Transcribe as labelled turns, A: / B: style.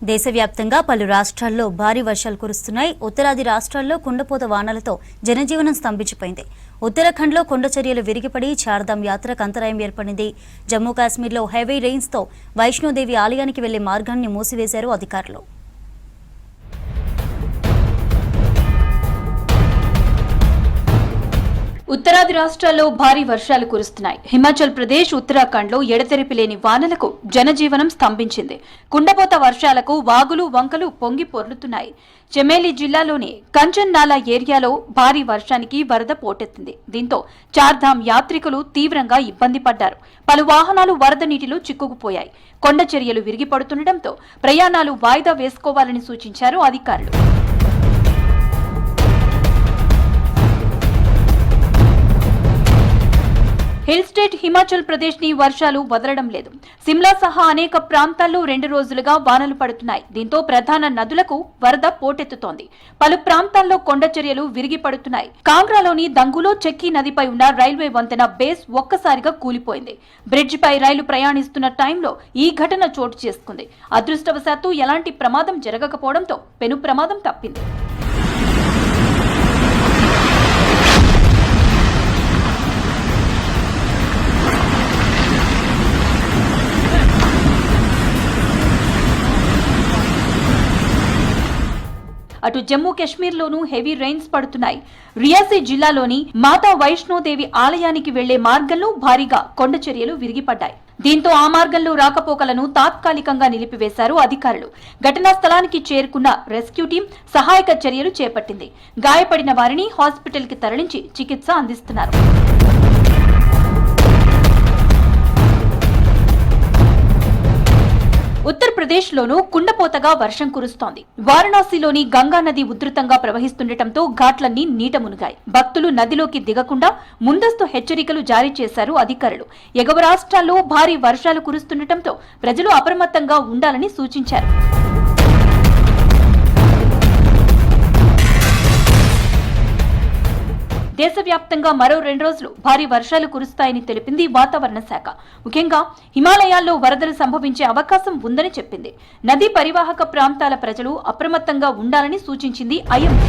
A: దేశవ్యాప్తంగా పలు రాష్ట్రాల్లో భారీ వర్షాలు కురుస్తున్నాయి. ఉత్తరాది రాష్ట్రాల్లో కుండపోత వానలతో జనజీవనం స్తంభించిపోయింది. ఉత్తరాఖండ్లో కొండ చర్యలు విరిగిపడి చార్ధామ్ యాత్రకు అంతరాయం ఏర్పడింది. జమ్మూ కాశ్మీర్లో హెవీ రెయిన్స్తో వైష్ణోదేవి ఆలయానికి వెళ్లే మార్గాన్ని మూసివేశారు అధికారులు.
B: ఉత్తరాది రాష్ట్రాల్లో భారీ వర్షాలు కురుస్తున్నాయి. హిమాచల్ ప్రదేశ్, ఉత్తరాఖండ్లో ఎడతెరిపి లేని వానలకు జనజీవనం స్తంభించింది. కుండపోత వర్షాలకు వాగులు, వంకలు పొంగి పొర్లుతున్నాయి. చమేలి జిల్లాలోని కంచన్ నాలా ఏరియాలో భారీ వర్షానికి వరద పోటెత్తింది. దీంతో చార్ధామ్ యాత్రికులు తీవ్రంగా ఇబ్బంది పడ్డారు. పలు వాహనాలు వరద నీటిలో చిక్కుకుపోయాయి. కొండ చర్యలు విరిగిపడుతుండటంతో ప్రయాణాలు వాయిదా వేసుకోవాలని సూచించారు అధికారులు. హిల్ స్టేట్ హిమాచల్ ప్రదేశ్ ని వర్షాలు వదలడం లేదు. సిమ్లా సహా అనేక ప్రాంతాల్లో 2 రోజులుగా వానలు పడుతున్నాయి. దీంతో ప్రధాన నదులకు వరద పోటెత్తుతోంది. పలు ప్రాంతాల్లో కొండ చర్యలు విరిగిపడుతున్నాయి. కాంగ్రాలోని దంగులో చెక్కీ నదిపై ఉన్న రైల్వే వంతెన బేస్ ఒక్కసారిగా కూలిపోయింది. బ్రిడ్జ్ పై రైలు ప్రయాణిస్తున్న టైంలో ఈ ఘటన చోటు చేసుకుంది. అదృష్టవశాత్తు ఎలాంటి ప్రమాదం జరగకపోవడంతో పెను ప్రమాదం తప్పింది. అటు జమ్మూ కాశ్మీర్లోనూ హెవీ రెయిన్స్ పడుతున్నాయి. రియాసీ జిల్లాలోని మాతా వైష్ణోదేవి ఆలయానికి వెళ్లే మార్గంలో భారీగా కొండ చర్యలు విరిగిపడ్డాయి. దీంతో ఆ మార్గంలో రాకపోకలను తాత్కాలికంగా నిలిపివేశారు అధికారులు. ఘటనా స్థలానికి చేరుకున్న రెస్క్యూ టీం సహాయక చర్యలు చేపట్టింది. గాయపడిన వారిని హాస్పిటల్ కి తరలించి చికిత్స అందిస్తున్నారు. ఉత్తరప్రదేశ్ లోనూ కుండపోతగా వర్షం కురుస్తోంది. వారణాసిలోని గంగా నది ఉధృతంగా ప్రవహిస్తుండటంతో ఘాట్లన్నీ నీట మునిగాయి. భక్తులు నదిలోకి దిగకుండా ముందస్తు హెచ్చరికలు జారీ చేశారు అధికారులు. ఎగువ రాష్ట్రాల్లో భారీ వర్షాలు కురుస్తుండటంతో ప్రజలు అప్రమత్తంగా ఉండాలని సూచించారు. దేశవ్యాప్తంగా మరో 2 రోజులు భారీ వర్షాలు కురుస్తాయని తెలిపింది వాతావరణ శాఖ. ముఖ్యంగా హిమాలయాల్లో వరదలు సంభవించే అవకాశం ఉందని చెప్పింది. నదీ పరివాహక ప్రాంతాల ప్రజలు అప్రమత్తంగా ఉండాలని సూచించింది ఐఎండీ.